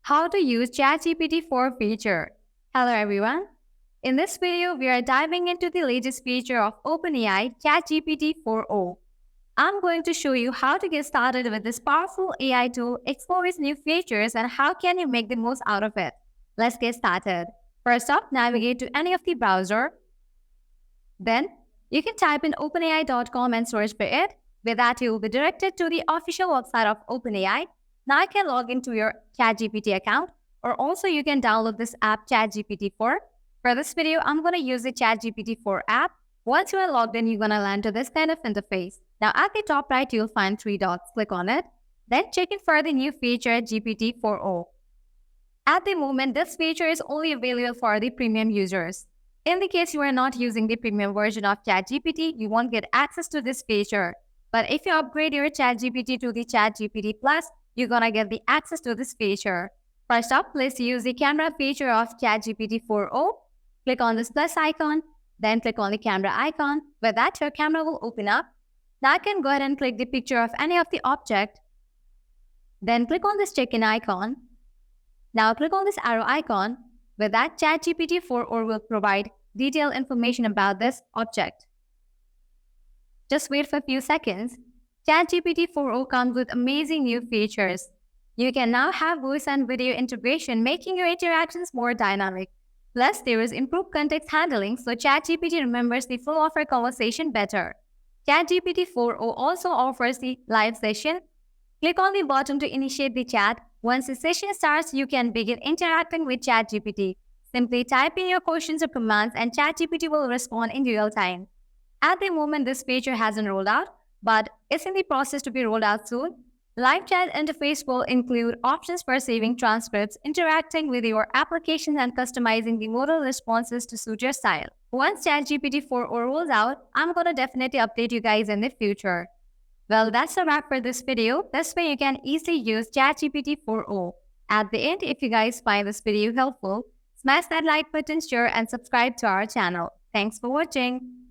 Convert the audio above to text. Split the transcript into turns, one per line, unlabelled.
How to use ChatGPT 4 feature. Hello everyone. In this video, we are diving into the latest feature of OpenAI ChatGPT 4.0. I'm going to show you how to get started with this powerful AI tool, explore its new features, and how can you make the most out of it. Let's get started. First up, navigate to any of the browser. Then, you can type in openai.com and search for it. With that, you will be directed to the official website of OpenAI. Now you can log into your ChatGPT account, or also you can download this app ChatGPT 4. For this video, I'm going to use the ChatGPT 4 app. Once you are logged in, you're going to land to this kind of interface. Now at the top right, you'll find 3 dots. Click on it. Then check in for the new feature GPT 4.0. At the moment, this feature is only available for the premium users. In the case you are not using the premium version of ChatGPT, you won't get access to this feature. But if you upgrade your ChatGPT to the ChatGPT Plus, you're gonna get the access to this feature. First up, let's use the camera feature of ChatGPT 4.0. Click on this plus icon, then click on the camera icon. With that, your camera will open up. Now you can go ahead and click the picture of any of the object. Then click on this check-in icon. Now click on this arrow icon. With that, ChatGPT 4.0 will provide detailed information about this object. Just wait for a few seconds. ChatGPT 4.0 comes with amazing new features. You can now have voice and video integration, making your interactions more dynamic. Plus, there is improved context handling, so ChatGPT remembers the flow of our conversation better. ChatGPT 4.0 also offers the live session. Click on the button to initiate the chat. Once the session starts, you can begin interacting with ChatGPT. Simply type in your questions or commands and ChatGPT will respond in real time. At the moment, this feature hasn't rolled out, but it's in the process to be rolled out soon. Live chat interface will include options for saving transcripts, interacting with your application, and customizing the modal responses to suit your style. Once ChatGPT 4.0 rolls out, I'm going to definitely update you guys in the future. Well, that's a wrap for this video. This way you can easily use ChatGPT 4.0. At the end, if you guys find this video helpful, smash that like button, share, and subscribe to our channel. Thanks for watching.